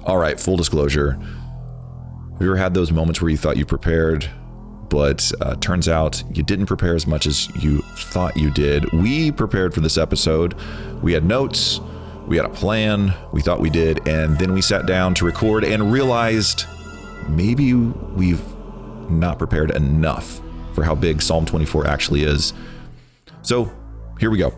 All right, full disclosure. Have you ever had those moments where you thought you prepared, but turns out you didn't prepare as much as you thought you did? We prepared for this episode. We had notes, we had a plan, we thought we did, and then we sat down to record and realized maybe we've not prepared enough for how big Psalm 24 actually is. So here we go.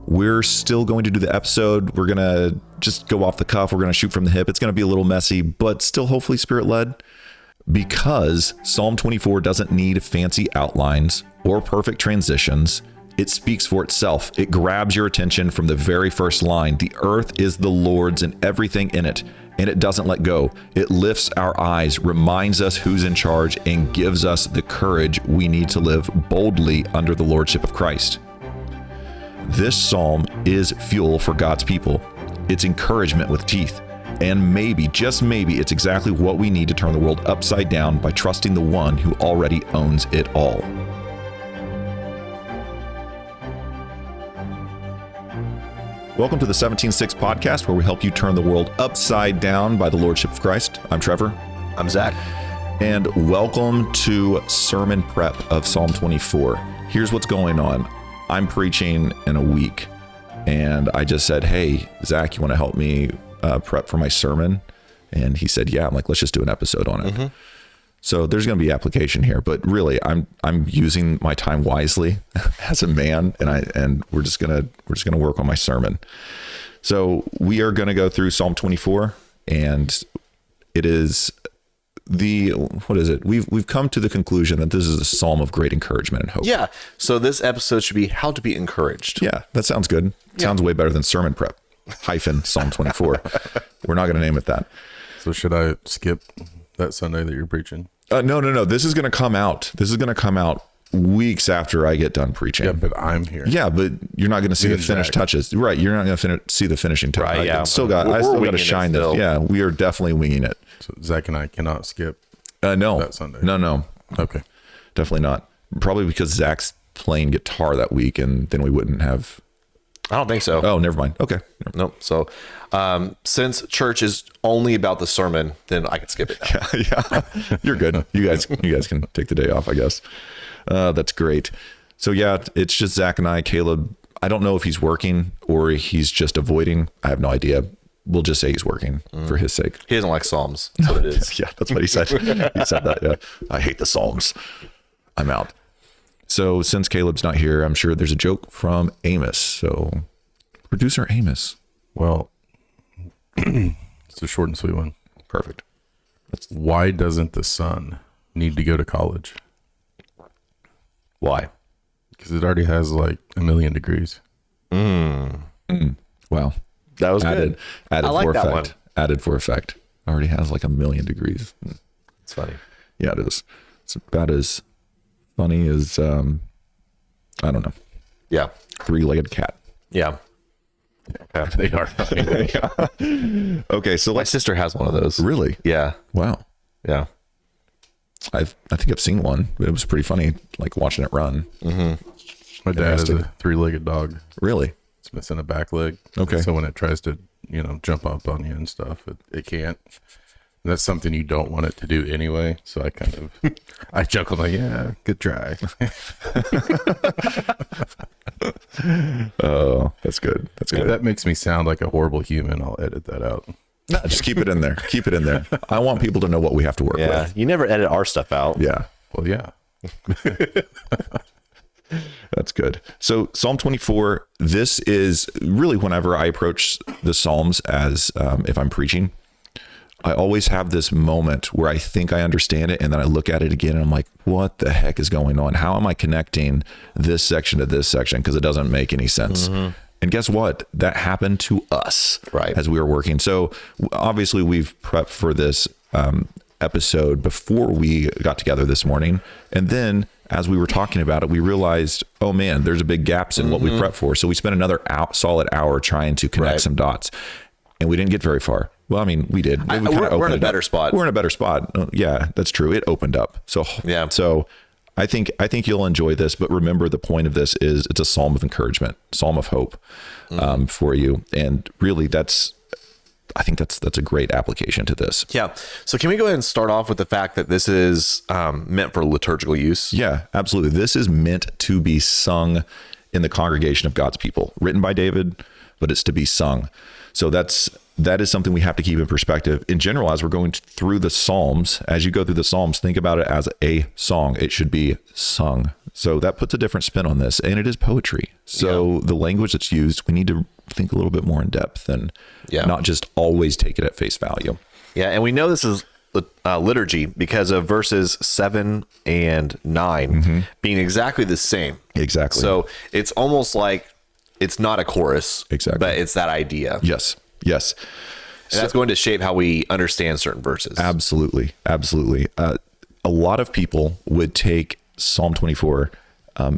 We're still going to do the episode. We're going to just go off the cuff. We're going to shoot from the hip. It's going to be a little messy, but still hopefully spirit-led, because Psalm 24 doesn't need fancy outlines or perfect transitions. It speaks for itself. It grabs your attention from the very first line. The earth is the Lord's and everything in it, and it doesn't let go. It lifts our eyes, reminds us who's in charge, and gives us the courage we need to live boldly under the lordship of Christ. This psalm is fuel for God's people. It's encouragement with teeth. And maybe, just maybe, it's exactly what we need to turn the world upside down by trusting the one who already owns it all. Welcome to the 17:6 podcast, where we help you turn the world upside down by the lordship of Christ. I'm Trevor. I'm Zach. And welcome to sermon prep of Psalm 24. Here's what's going on. I'm preaching in a week, and I just said, hey, Zach, you want to help me prep for my sermon? And he said, yeah. I'm like, let's just do an episode on it. Mm-hmm. So there's going to be application here, but really I'm using my time wisely as a man, and we're just going to work on my sermon. So we are going to go through Psalm 24, and it is we've come to the conclusion that this is a psalm of great encouragement and hope. Yeah. So this episode should be how to be encouraged. Yeah, that sounds good. Sounds way better than sermon prep - Psalm 24. We're not going to name it that. So should I skip that Sunday that you're preaching? No. This is going to come out. This is going to come out weeks after I get done preaching. Yeah, but I'm here. Yeah, but you're not going to see the finished touches. Right. You're not going to see the finishing touch. Right, yeah. I still got to shine this. Yeah, we are definitely winging it. So Zach and I cannot skip no. that Sunday. No. Okay. Definitely not. Probably because Zach's playing guitar that week, and then we wouldn't have. I don't think so. Oh, never mind. Okay. Nope. So since church is only about the sermon, then I can skip it now. Yeah. You're good. You guys can take the day off, I guess. That's great. So yeah, it's just Zach and I. Caleb, I don't know if he's working or he's just avoiding. I have no idea. We'll just say he's working for his sake. He doesn't like Psalms. So it is. Yeah, that's what he said. He said that. Yeah. I hate the Psalms. I'm out. So since Caleb's not here, I'm sure there's a joke from Amos. So producer Amos. Well, it's a short and sweet one. Perfect. Why doesn't the sun need to go to college? Why? Because it already has like 1,000,000 degrees. Wow. That was good. Added I like for that effect. one. Added for effect. Already has like 1,000,000 degrees. It's funny. Yeah, it is. It's about as funny as I don't know. Yeah. Three-legged cat. Yeah. They are funny. Okay, so My sister has one of those. really? Yeah. Wow. Yeah. I think I've seen one, but it was pretty funny, like watching it run. My dad has a 3-legged dog. Really? It's missing a back leg. Okay. So when it tries to, jump up on you and stuff, it can't. And that's something you don't want it to do anyway. So I joke, I'm like, yeah, good try. Oh, that's good. That's If good. that makes me sound like a horrible human, I'll edit that out. No, just keep it in there. Keep it in there. I want people to know what we have to work Yeah. with. You never edit our stuff out. Yeah. Well, yeah. That's good. So Psalm 24, this is really whenever I approach the Psalms as if I'm preaching, I always have this moment where I think I understand it, and then I look at it again and I'm like, what the heck is going on? How am I connecting this section to this section? Because it doesn't make any sense. And guess what? That happened to us as we were working. So obviously we've prepped for this episode before we got together this morning. And then as we were talking about it, we realized, oh man, there's a big gaps in what we prepped for. So we spent another solid hour trying to connect some dots, and we didn't get very far. Well, I mean, we did. We're in a better spot. We're in a better spot. Yeah, that's true. It opened up. So yeah. So I think you'll enjoy this, but remember the point of this is it's a psalm of encouragement, psalm of hope for you. And really I think that's a great application to this. Yeah. So can we go ahead and start off with the fact that this is meant for liturgical use? Yeah, absolutely. This is meant to be sung in the congregation of God's people, written by David, but it's to be sung. So that is something we have to keep in perspective. In general, as we're going through the Psalms, as you go through the Psalms, think about it as a song. It should be sung. So that puts a different spin on this, and it is poetry. So the language that's used, we need to think a little bit more in depth and not just always take it at face value. Yeah, and we know this is liturgy because of verses 7 and 9 being exactly the same. Exactly. So it's almost like it's not a chorus, but it's that idea. Yes. And that's going to shape how we understand certain verses. Absolutely. A lot of people would take Psalm 24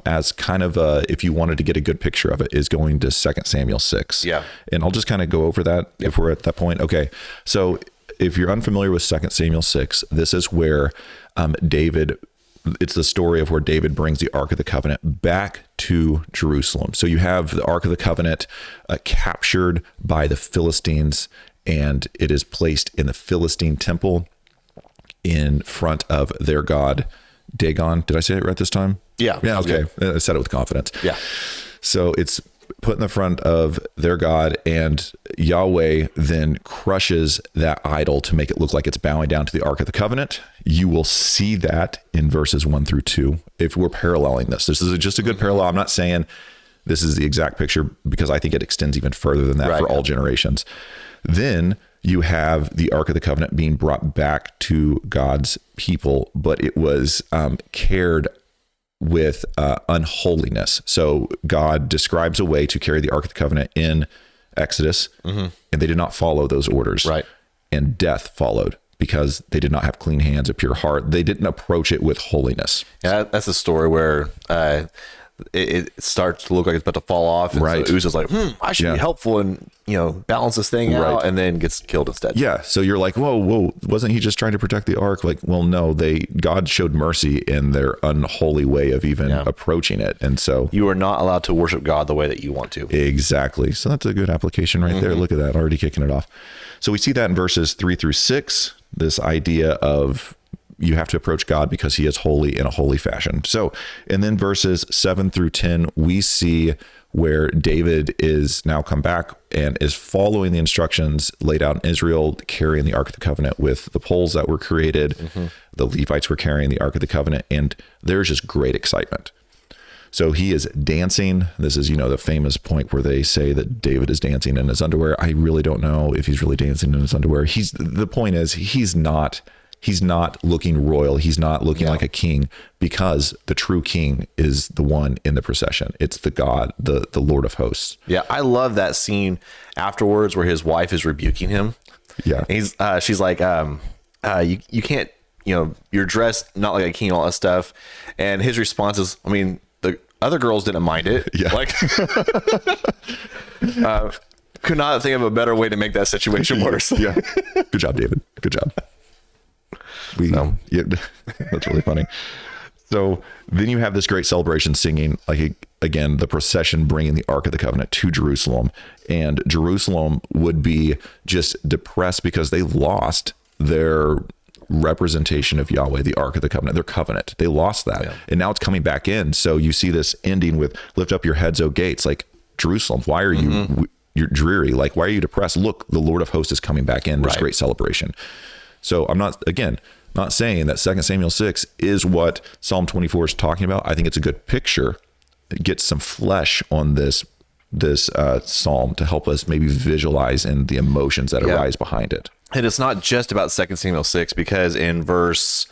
as kind of if you wanted to get a good picture of it, is going to 2 Samuel 6. Yeah. And I'll just kind of go over that if we're at that point. Okay. So if you're unfamiliar with 2 Samuel 6, this is where it's the story of where David brings the Ark of the Covenant back to Jerusalem. So you have the Ark of the Covenant captured by the Philistines, and it is placed in the Philistine temple in front of their god, Dagon. Did I say it right this time? Yeah. Yeah, okay. I said it with confidence. Yeah. So it's put in the front of their God, and Yahweh then crushes that idol to make it look like it's bowing down to the Ark of the Covenant. You will see that in verses 1 through 2. If we're paralleling this is just a good parallel. I'm not saying this is the exact picture, because I think it extends even further than that for all generations. Then you have the Ark of the Covenant being brought back to God's people, but it was cared with unholiness. So God describes a way to carry the Ark of the Covenant in Exodus, and they did not follow those orders. Right. And death followed because they did not have clean hands, a pure heart. They didn't approach it with holiness. Yeah, that's a story where it starts to look like it's about to fall off. And so Uzzah's like, I should be helpful and, balance this thing out, and then gets killed instead. Yeah. So you're like, whoa, wasn't he just trying to protect the ark? Like, well, no, God showed mercy in their unholy way of even approaching it. And so you are not allowed to worship God the way that you want to. Exactly. So that's a good application right there. Look at that, already kicking it off. So we see that in verses 3 through 6, this idea of you have to approach God because he is holy in a holy fashion. So, and then verses 7 through 10, we see where David is now come back and is following the instructions laid out in Israel, carrying the Ark of the Covenant with the poles that were created. The Levites were carrying the Ark of the Covenant, and there's just great excitement. So he is dancing. This is, the famous point where they say that David is dancing in his underwear. I really don't know if he's really dancing in his underwear. The point is he's not looking royal. He's not looking like a king, because the true king is the one in the procession. It's the God, the Lord of hosts. Yeah. I love that scene afterwards where his wife is rebuking him. Yeah. And she's like, you can't, you're dressed not like a king, all that stuff. And his response is, the other girls didn't mind it. Yeah. Like, could not think of a better way to make that situation worse. Yeah. Good job, David. Good job. That's really funny. So then you have this great celebration singing, like, again, the procession bringing the Ark of the Covenant to Jerusalem, and Jerusalem would be just depressed because they lost their representation of Yahweh, the Ark of the Covenant, their covenant. They lost that. And now it's coming back in. So you see this ending with lift up your heads, O gates. Like, Jerusalem, why are you're dreary? Like, why are you depressed? Look, the Lord of hosts is coming back in. There's great celebration. So I'm not saying that 2 Samuel 6 is what Psalm 24 is talking about. I think it's a good picture. It gets some flesh on this psalm to help us maybe visualize and the emotions that arise behind it. And it's not just about 2 Samuel 6, because in verse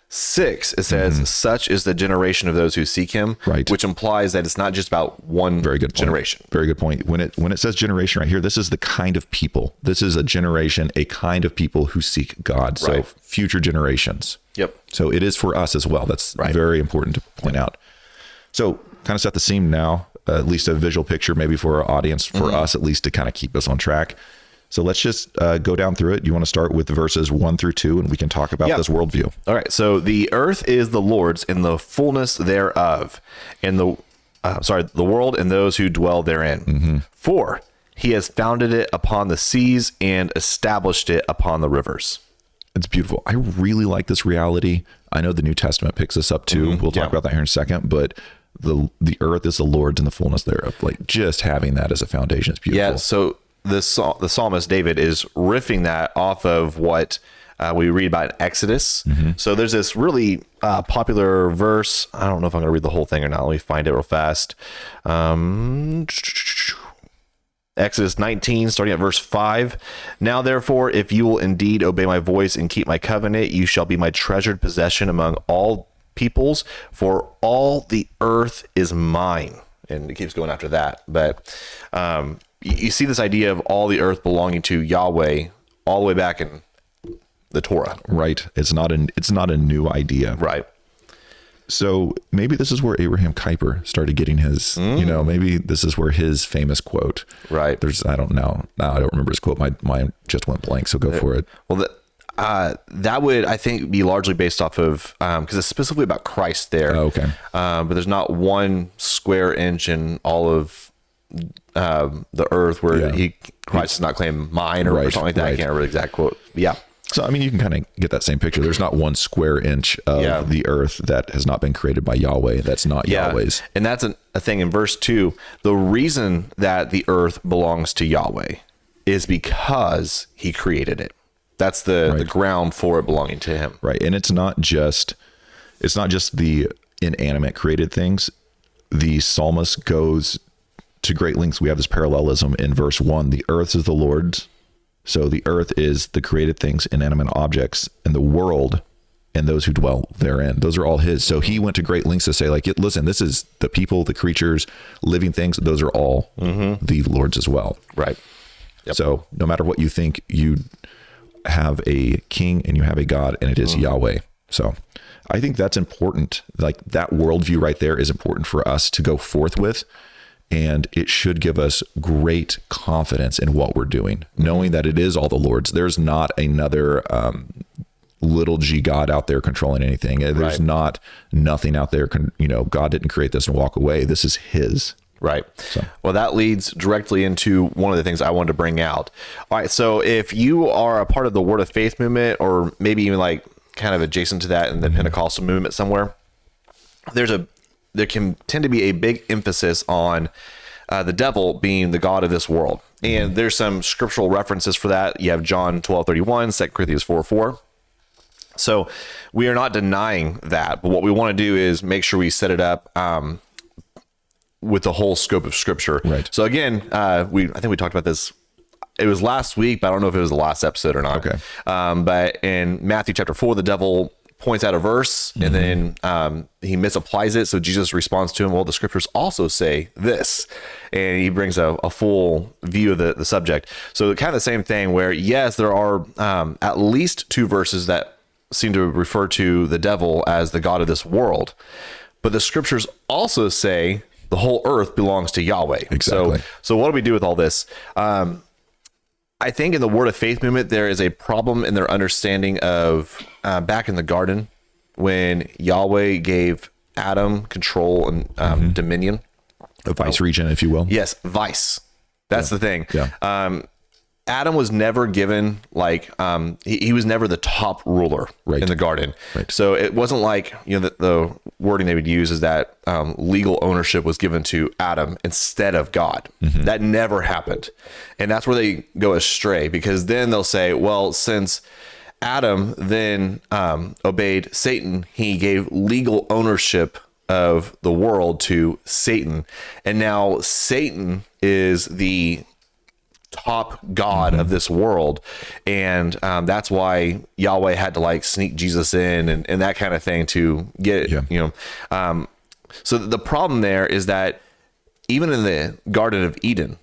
6, it says, such is the generation of those who seek him, which implies that it's not just about one generation. Very good point. When it says generation right here, this is the kind of people. This is a generation, a kind of people who seek God. So future generations. Yep. So it is for us as well. That's very important to point out. So kind of set the scene now, at least a visual picture, maybe for our audience, for us at least, to kind of keep us on track. So let's just go down through it. You want to start with verses 1 through 2, and we can talk about this worldview. All right. So the earth is the Lord's and the fullness thereof, and the world and those who dwell therein. For He has founded it upon the seas and established it upon the rivers. It's beautiful. I really like this reality. I know the New Testament picks this up too. We'll talk about that here in a second, but the earth is the Lord's and the fullness thereof. Like, just having that as a foundation is beautiful. Yeah. So the psalmist David is riffing that off of what we read about in Exodus. So there's this really popular verse. I don't know if I'm going to read the whole thing or not. Let me find it real fast. Exodus 19, starting at verse 5. Now, therefore, if you will indeed obey my voice and keep my covenant, you shall be my treasured possession among all peoples, for all the earth is mine. And it keeps going after that. But you see this idea of all the earth belonging to Yahweh all the way back in the Torah. Right. It's not a new idea. Right. So maybe this is where Abraham Kuyper started getting his, maybe this is where his famous quote. Right. I don't know. Now I don't remember his quote. Mine just went blank. So go for it. Well, that would, I think, be largely based off of, because it's specifically about Christ there. Oh, okay. But there's not one square inch in all of the earth where Christ does not claim mine or something like that. I can't remember the exact quote. Yeah. So, I mean, you can kind of get that same picture. There's not one square inch of the earth that has not been created by Yahweh. That's not Yahweh's. And that's a thing in verse 2. The reason that the earth belongs to Yahweh is because he created it. That's the ground for it belonging to him. Right. And it's not just the inanimate created things. The psalmist goes to great lengths. We have this parallelism in verse 1. The earth is the Lord's. So the earth is the created things, inanimate objects, and the world and those who dwell therein. Those are all his. So he went to great lengths to say, like, listen, this is the people, the creatures, living things. Those are all the Lord's as well. Right. Yep. So no matter what you think, you have a king and you have a God, and it is Yahweh. So I think that's important. Like, that worldview right there is important for us to go forth with. And it should give us great confidence in what we're doing, knowing that it is all the Lord's. There's not another little g God out there controlling anything. There's not nothing out there. God didn't create this and walk away. This is his. Right. So. Well, that leads directly into one of the things I wanted to bring out. All right. So if you are a part of the Word of Faith movement, or maybe even like kind of adjacent to that in the Pentecostal movement somewhere, there can tend to be a big emphasis on the devil being the god of this world. And there's some scriptural references for that. You have John 12:31, 2 Corinthians 4:4. So we are not denying that, but what we want to do is make sure we set it up with the whole scope of scripture. Right. So again, I think we talked about this. It was last week, but I don't know if it was the last episode or not. Okay. But in Matthew chapter 4, the devil points out a verse and then he misapplies it. So Jesus responds to him, well, the scriptures also say this. And he brings a full view of the subject. So kind of the same thing where, yes, there are at least 2 verses that seem to refer to the devil as the god of this world. But the scriptures also say the whole earth belongs to Yahweh. Exactly. So what do we do with all this? I think in the Word of Faith movement, there is a problem in their understanding of back in the garden when Yahweh gave Adam control and dominion. A vice regent, if you will. Yes, vice. That's the thing. Yeah. Adam was never given he was never the top ruler in the garden. Right. So it wasn't like, the wording they would use is that legal ownership was given to Adam instead of God. That never happened. And that's where they go astray, because then they'll say, well, since Adam then obeyed Satan, he gave legal ownership of the world to Satan. And now Satan is the top god of this world, and that's why Yahweh had to sneak Jesus in and that kind of thing to get it. So the problem there is that even in the Garden of Eden,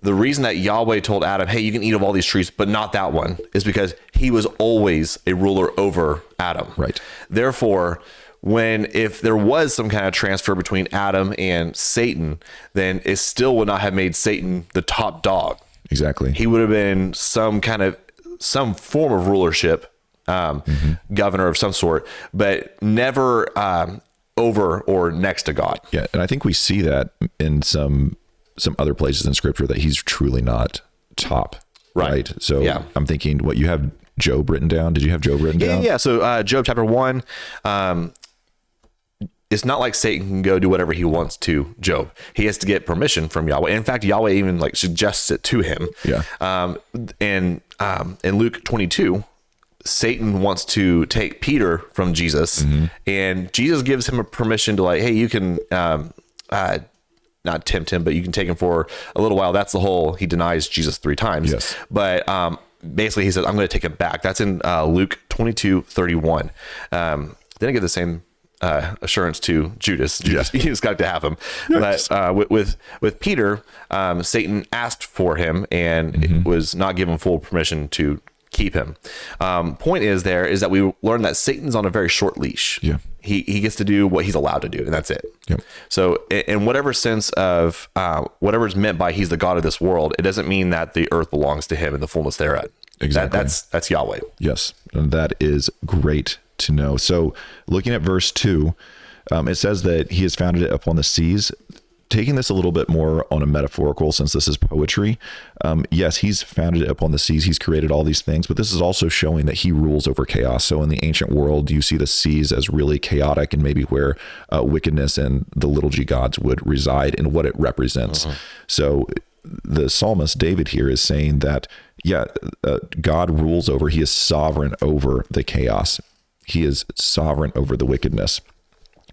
the reason that Yahweh told Adam, hey, you can eat of all these trees, but not that one, is because he was always a ruler over Adam. Right. Therefore, if there was some kind of transfer between Adam and Satan, then it still would not have made Satan the top dog. Exactly. He would have been some form of rulership, governor of some sort, but never over or next to God. Yeah. And I think we see that in some some other places in scripture that he's truly not top. Right. So Yeah. I'm thinking, what, you have Job written down? Did you have Job written down? Yeah. So Job chapter 1, it's not like Satan can go do whatever he wants to Job. He has to get permission from Yahweh. In fact, Yahweh even like suggests it to him. Yeah. In Luke 22, Satan wants to take Peter from Jesus, and Jesus gives him a permission to like, hey, you can not tempt him, but you can take him for a little while. That's the whole, he denies Jesus 3 times. Yes. But basically he says, I'm going to take him back. That's in Luke 22:31. Didn't get the same assurance to Judas. You just got to have him. But with Peter, Satan asked for him and was not given full permission to keep him. Point is that we learn that Satan's on a very short leash. Yeah. He gets to do what he's allowed to do, and that's it. Yep. So in whatever sense of whatever's meant by he's the God of this world, it doesn't mean that the earth belongs to him and the fullness thereof. Exactly. That's Yahweh. Yes. And that is great to know. So looking at verse 2, it says that he has founded it upon the seas. Taking this a little bit more on a metaphorical, since this is poetry, yes, he's founded it upon the seas. He's created all these things, but this is also showing that he rules over chaos. So in the ancient world, you see the seas as really chaotic and maybe where wickedness and the little g gods would reside and what it represents. So the psalmist David here is saying that, God rules over, he is sovereign over the chaos. He is sovereign over the wickedness.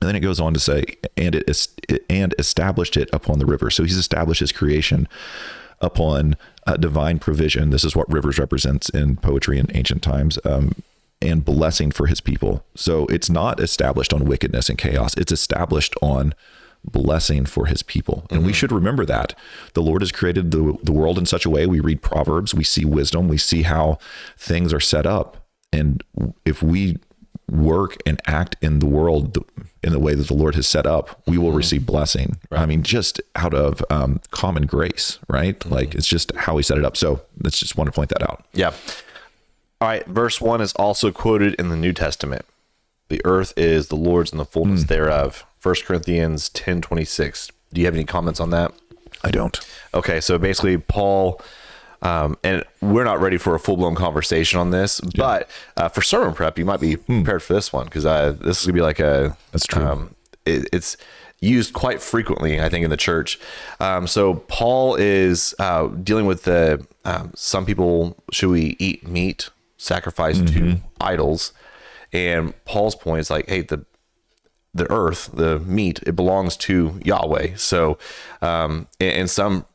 And then it goes on to say, and established it upon the river. So he's established his creation upon divine provision. This is what rivers represents in poetry in ancient times, and blessing for his people. So it's not established on wickedness and chaos. It's established on blessing for his people. And we should remember that the Lord has created the world in such a way. We read Proverbs, we see wisdom, we see how things are set up. And if we work and act in the world in the way that the Lord has set up, we will receive blessing. Right. I mean, just out of common grace, right? Like, it's just how he set it up. So let's just want to point that out. Yeah. All right. Verse 1 is also quoted in the New Testament. The earth is the Lord's and the fullness thereof. 1 Corinthians 10:26. Do you have any comments on that? I don't. Okay. So basically Paul, and we're not ready for a full-blown conversation on this, but for sermon prep, you might be prepared for this one, because this is gonna be like that's true. It's used quite frequently, I think, in the church. So Paul is dealing with some people, should we eat meat sacrificed to idols? And Paul's point is like, hey, the earth, the meat, it belongs to Yahweh. So in some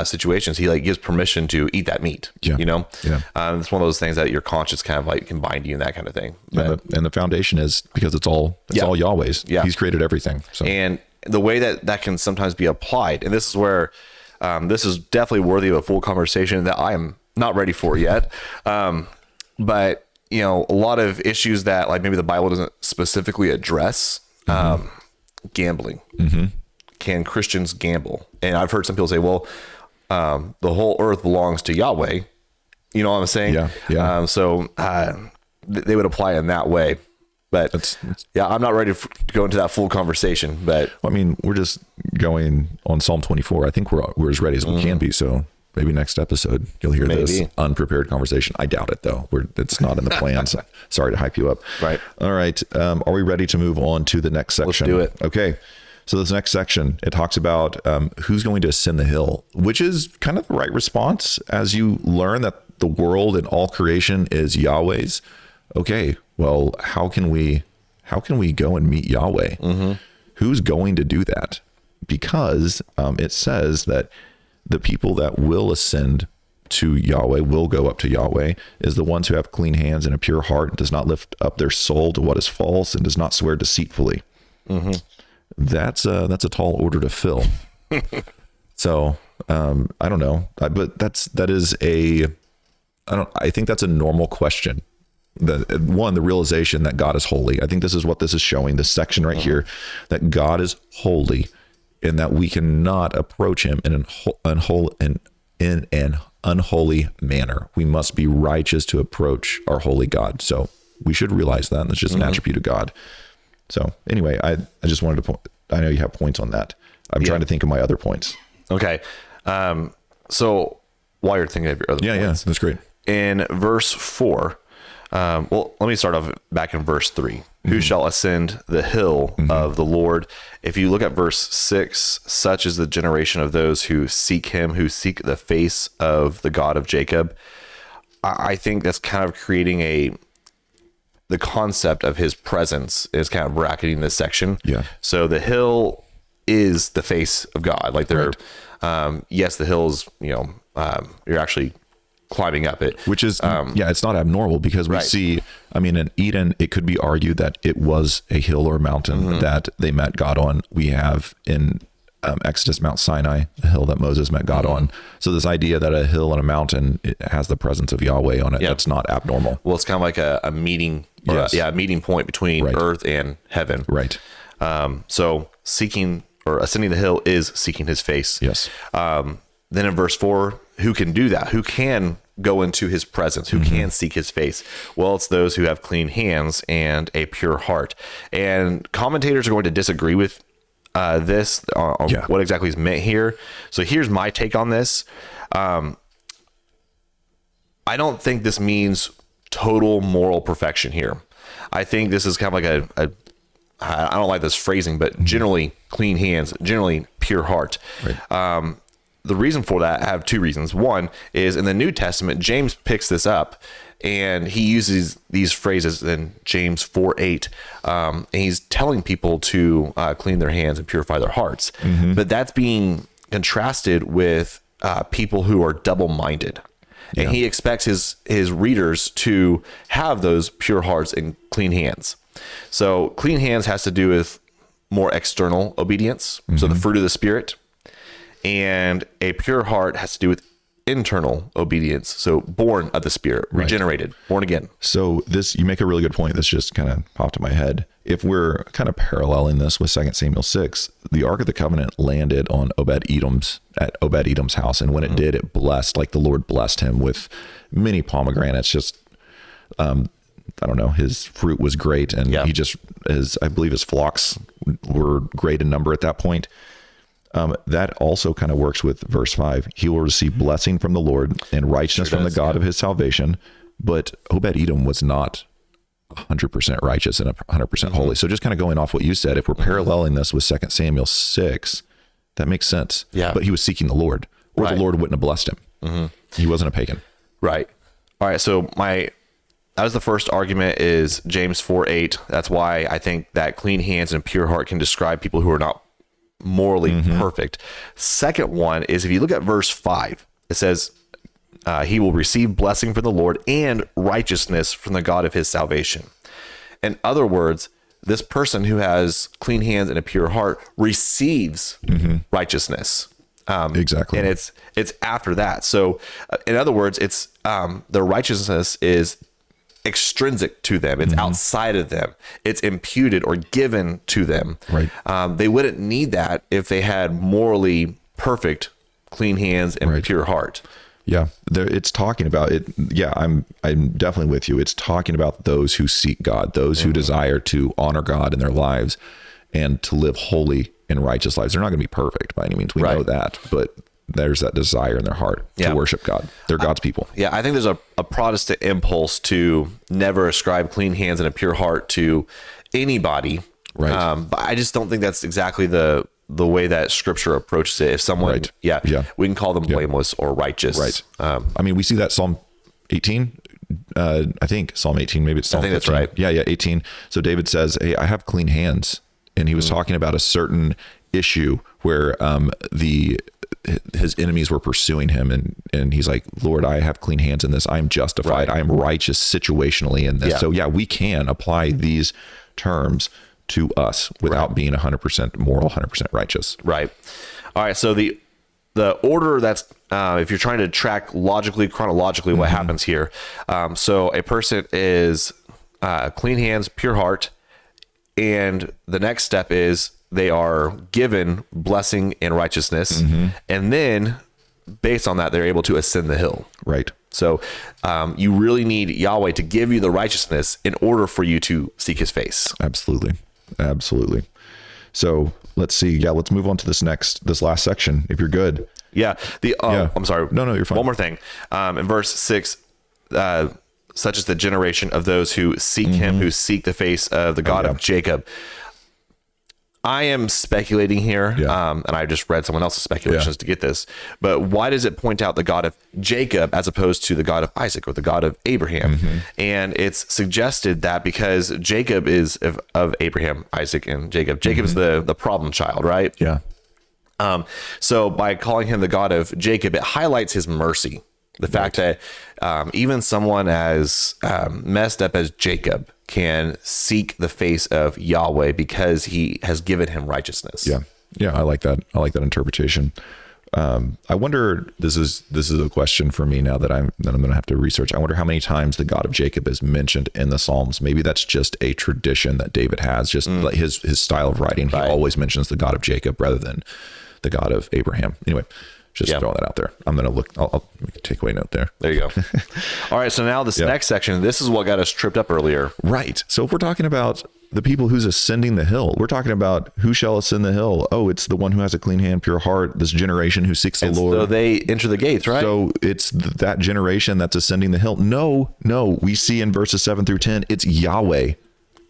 situations, he like gives permission to eat that meat. Yeah. You know, Yeah. It's one of those things that your conscience kind of like can bind you and that kind of thing. And the foundation is because it's all Yahweh's. Yeah. He's created everything. So And the way that can sometimes be applied, and this is where this is definitely worthy of a full conversation that I am not ready for yet. But you know, a lot of issues that like maybe the Bible doesn't specifically address. Gambling. Can Christians gamble? And I've heard some people say, well, the whole earth belongs to Yahweh. You know what I'm saying? Yeah. So they would apply in that way. But I'm not ready to go into that full conversation. But I mean, we're just going on Psalm 24. I think we're as ready as we can be. So maybe next episode you'll hear this unprepared conversation. I doubt it though. It's not in the plans. Sorry to hype you up. Right. All right. Are we ready to move on to the next section? Let's do it. Okay. So this next section, it talks about who's going to ascend the hill, which is kind of the right response as you learn that the world and all creation is Yahweh's. Okay, well, how can we go and meet Yahweh? Who's going to do that? Because it says that the people that will ascend to Yahweh, will go up to Yahweh, is the ones who have clean hands and a pure heart, and does not lift up their soul to what is false, and does not swear deceitfully. That's a tall order to fill. So I don't know, but I think that's a normal question. The realization that God is holy. I think this is what this is showing, this section right here, that God is holy, and that we cannot approach him in an unholy manner. We must be righteous to approach our holy God. So we should realize that. And it's just an attribute of God. So anyway, I just wanted to point. I know you have points on that. I'm trying to think of my other points. Okay. So while you're thinking of your other points, that's great. in verse 4, well, let me start off back in verse 3. Who shall ascend the hill of the Lord? If you look at verse 6, such is the generation of those who seek him, who seek the face of the God of Jacob. I think that's kind of creating the concept of his presence is kind of bracketing this section. Yeah. So the hill is the face of God. Like they're, yes, the hills, you're actually climbing up it. Which is, it's not abnormal because we see, in Eden, it could be argued that it was a hill or mountain that they met God on. We have in Exodus, Mount Sinai, the hill that Moses met God on. So this idea that a hill and a mountain, it has the presence of Yahweh on it, that's not abnormal. Well, it's kind of like a meeting, a meeting point between earth and heaven. Right. So seeking or ascending the hill is seeking his face. Yes. Then in verse 4, who can do that? Who can go into his presence? Who can seek his face? Well, it's those who have clean hands and a pure heart. And commentators are going to disagree with this on what exactly is meant here. So here's my take on this. I don't think this means total moral perfection here. I think this is kind of like I don't like this phrasing, but generally clean hands, generally pure heart. Right. The reason for that, I have two reasons. One is in the New Testament, James picks this up and he uses these phrases in James 4:8. And he's telling people to clean their hands and purify their hearts. But that's being contrasted with people who are double-minded. And he expects his readers to have those pure hearts and clean hands. So clean hands has to do with more external obedience. So the fruit of the Spirit. And a pure heart has to do with internal obedience. So born of the Spirit, regenerated, born again. So you make a really good point. This just kind of popped in my head. If we're kind of paralleling this with 2 Samuel 6, the Ark of the Covenant landed on Obed-Edom's house. And when it did, it blessed, like the Lord blessed him with many pomegranates. Just, I don't know, his fruit was great. And he just, I believe his flocks were great in number at that point. That also kind of works with verse 5. He will receive blessing from the Lord and righteousness from the God of his salvation. But Obed-Edom was not 100% righteous and 100% holy. So just kind of going off what you said, if we're paralleling this with 2 Samuel 6, that makes sense. Yeah. But he was seeking the Lord, or the Lord wouldn't have blessed him. He wasn't a pagan. Right. All right. So that was the first argument is James 4:8. That's why I think that clean hands and pure heart can describe people who are not morally perfect. Second one is if you look at verse 5, it says he will receive blessing from the Lord and righteousness from the God of his salvation. In other words, this person who has clean hands and a pure heart receives righteousness. Exactly. And it's after that. So in other words, it's the righteousness is extrinsic to them. It's outside of them. It's imputed or given to them. Right. They wouldn't need that if they had morally perfect, clean hands and pure heart. Yeah, it's talking about it. Yeah, I'm definitely with you. It's talking about those who seek God, those who desire to honor God in their lives and to live holy and righteous lives. They're not going to be perfect by any means. We know that, but there's that desire in their heart to worship God. They're God's people. Yeah, I think there's a Protestant impulse to never ascribe clean hands and a pure heart to anybody. Right. But I just don't think that's exactly the way that Scripture approaches it. If someone, we can call them blameless or righteous. Right. We see that Psalm 18. I think Psalm 18, maybe it's Psalm 15. That's right. Yeah, 18. So David says, hey, I have clean hands. And he was talking about a certain issue where his enemies were pursuing him, and he's like, Lord, I have clean hands in this. I am justified. I am righteous situationally in this. So we can apply these terms to us without being 100% moral, 100% righteous. Right. All right. So the order that's if you're trying to track chronologically what happens here. So a person is clean hands, pure heart, and the next step is they are given blessing and righteousness. And then based on that, they're able to ascend the hill. Right. So you really need Yahweh to give you the righteousness in order for you to seek his face. Absolutely. So let's see. Yeah, let's move on to this last section, if you're good. Yeah. I'm sorry. No, you're fine. One more thing. In verse 6, such is the generation of those who seek him, who seek the face of the God of Jacob. I am speculating here, and I just read someone else's speculations to get this, but why does it point out the God of Jacob as opposed to the God of Isaac or the God of Abraham? And it's suggested that because Jacob is of Abraham, Isaac, and Jacob. Jacob is the problem child, right? Yeah. So by calling him the God of Jacob, it highlights his mercy. The fact that even someone as messed up as Jacob can seek the face of Yahweh because he has given him righteousness. Yeah, I like that. I like that interpretation. I wonder. This is a question for me now that I'm going to have to research. I wonder how many times the God of Jacob is mentioned in the Psalms. Maybe that's just a tradition that David has. Just like his style of writing, he always mentions the God of Jacob rather than the God of Abraham. Anyway. Just throwing that out there. I'm going to look, I'll make a takeaway note there. There you go. All right. So now this next section, this is what got us tripped up earlier. Right. So if we're talking about the people who's ascending the hill, we're talking about who shall ascend the hill. Oh, it's the one who has a clean hand, pure heart, this generation who seeks the Lord. So they enter the gates, right? So it's that generation that's ascending the hill. No, we see in verses 7 through 10, it's Yahweh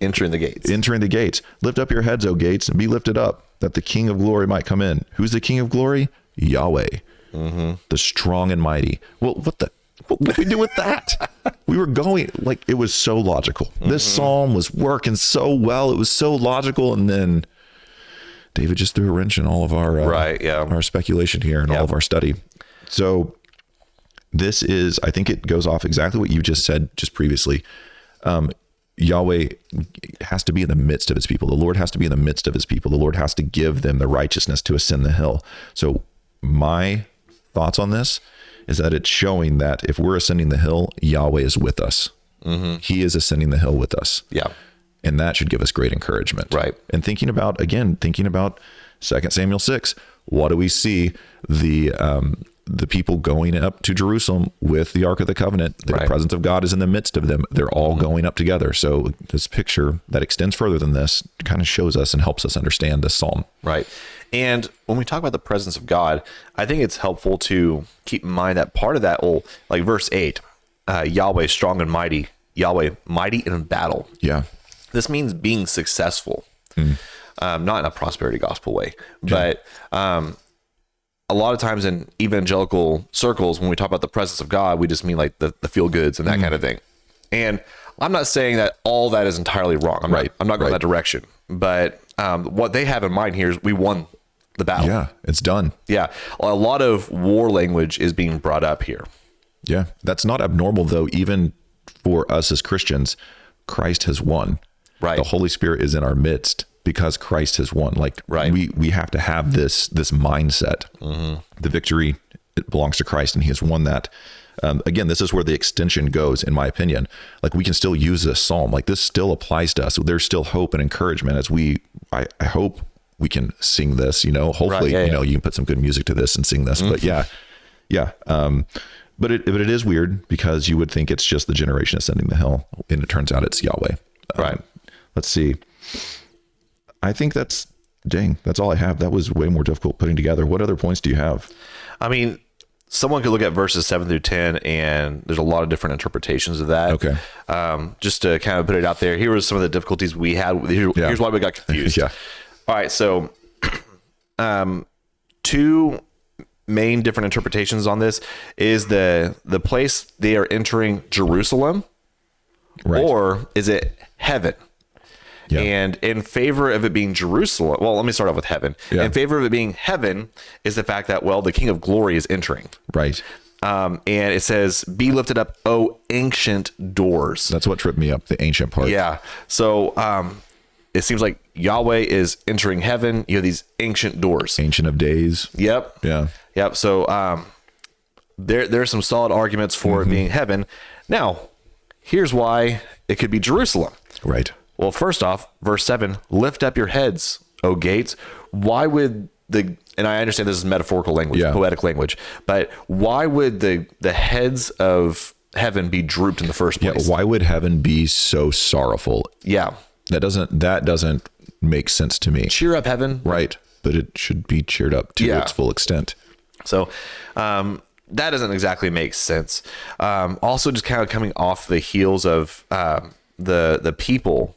entering the gates. Entering the gates. Lift up your heads, O gates, and be lifted up, that the King of glory might come in. Who's the King of glory? Yahweh, the strong and mighty. Well, what do we do with that? We were going, like, it was so logical. This psalm was working so well. It was so logical. And then David just threw a wrench in all of our, our speculation here and all of our study. So this is, I think it goes off exactly what you just said just previously. Yahweh has to be in the midst of his people. The Lord has to be in the midst of his people. The Lord has to give them the righteousness to ascend the hill. So my thoughts on this is that it's showing that if we're ascending the hill, Yahweh is with us. He is ascending the hill with us. Yeah. And that should give us great encouragement. Right. And thinking about 2 Samuel 6, what do we see? The people going up to Jerusalem with the Ark of the Covenant. The presence of God is in the midst of them. They're all going up together. So this picture that extends further than this kind of shows us and helps us understand this psalm. Right. And when we talk about the presence of God, I think it's helpful to keep in mind that part of that, like verse 8, Yahweh strong and mighty, Yahweh mighty in battle. Yeah. This means being successful, not in a prosperity gospel way, but a lot of times in evangelical circles, when we talk about the presence of God, we just mean like the feel goods and that kind of thing. And I'm not saying that all that is entirely wrong. I'm not going that direction. But what they have in mind here is we won the battle. Yeah, it's done. Yeah. A lot of war language is being brought up here. Yeah. That's not abnormal, though. Even for us as Christians, Christ has won. Right. The Holy Spirit is in our midst because Christ has won. Like we have to have this mindset. The victory, it belongs to Christ, and he has won that. Again, this is where the extension goes, in my opinion. Like, we can still use this psalm. Like, this still applies to us. So there's still hope and encouragement as I hope we can sing this, hopefully, you can put some good music to this and sing this, but but it is weird because you would think it's just the generation ascending the hill, and it turns out it's Yahweh. Let's see. I think that's all I have. That was way more difficult putting together. What other points do you have? I mean, someone could look at verses 7 through 10, and there's a lot of different interpretations of that. Okay. Just to kind of put it out there, here were some of the difficulties we had. Here's why we got confused. All right. So, two main different interpretations on this is the place they are entering Jerusalem, or is it heaven? Yeah. And in favor of it being Jerusalem, well, let me start off with heaven. Yeah. In favor of it being heaven is the fact that, the King of Glory is entering. Right. And it says, be lifted up, O ancient doors. That's what tripped me up, the ancient part. Yeah. So it seems like Yahweh is entering heaven. You have these ancient doors. Ancient of days. Yep. Yeah. Yep. So there's some solid arguments for it being heaven. Now, here's why it could be Jerusalem. Right. Well, first off, verse 7, lift up your heads, O gates. Why would and I understand this is metaphorical language, poetic language, but why would the heads of heaven be drooped in the first place? Yeah, why would heaven be so sorrowful? Yeah. That doesn't make sense to me. Cheer up, heaven. Right. But it should be cheered up to its full extent. So that doesn't exactly make sense. Also, just kind of coming off the heels of the people,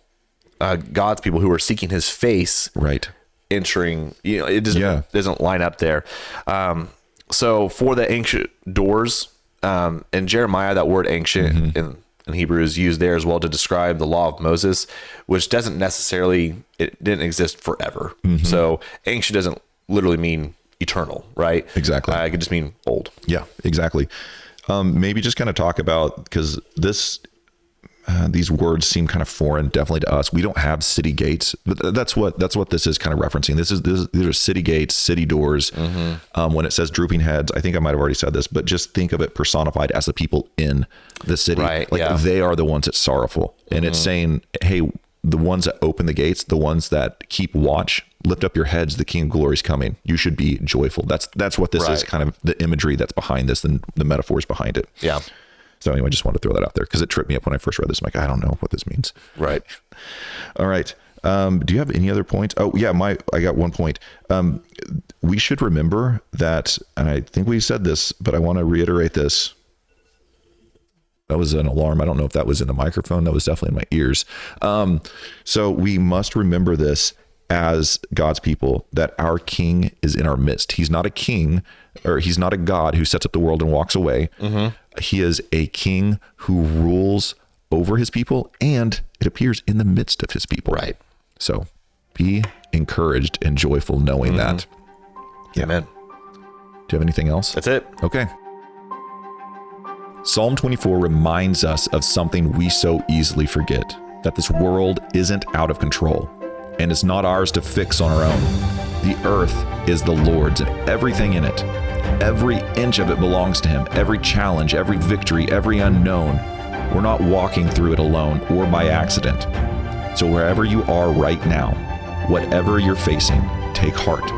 God's people who were seeking his face. Right. Entering, it doesn't line up there. So for the ancient doors, in Jeremiah, that word ancient in Hebrew is used there as well to describe the law of Moses, which doesn't necessarily, it didn't exist forever. So ancient doesn't literally mean eternal, right? Exactly. It could just mean old. Yeah, exactly. Maybe just kind of talk about, because these words seem kind of foreign, definitely to us. We don't have city gates, but that's what this is kind of referencing. These are city gates, city doors. When it says drooping heads, I think I might have already said this, but just think of it personified as the people in the city. Right, They are the ones that's sorrowful. And it's saying, hey, the ones that open the gates, the ones that keep watch, lift up your heads, the King of Glory is coming. You should be joyful. That's what this is, kind of the imagery that's behind this and the metaphors behind it. Yeah. So anyway, I just wanted to throw that out there because it tripped me up when I first read this. I'm like, I don't know what this means. Right. All right. Do you have any other points? Oh yeah, I got one point. We should remember that, and I think we said this, but I want to reiterate this. That was an alarm. I don't know if that was in the microphone. That was definitely in my ears. So we must remember this as God's people, that our King is in our midst. He's not a king, or he's not a God who sets up the world and walks away. He is a king who rules over his people, and it appears in the midst of his people. Right. So be encouraged and joyful knowing that. Yeah. Amen. Do you have anything else? That's it. Okay. Psalm 24 reminds us of something we so easily forget, that this world isn't out of control and it's not ours to fix on our own. The earth is the Lord's and everything in it. Every inch of it belongs to him. Every challenge, every victory, every unknown. We're not walking through it alone or by accident. So wherever you are right now, whatever you're facing, take heart.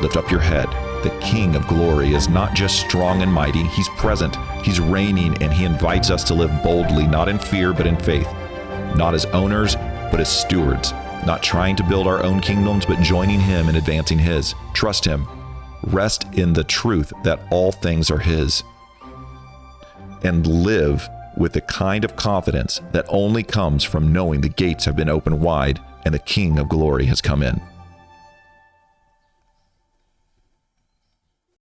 Lift up your head. The King of Glory is not just strong and mighty. He's present. He's reigning, and he invites us to live boldly, not in fear, but in faith. Not as owners, but as stewards. Not trying to build our own kingdoms, but joining him in advancing his. Trust him. Rest in the truth that all things are his. And live with the kind of confidence that only comes from knowing the gates have been opened wide and the King of Glory has come in.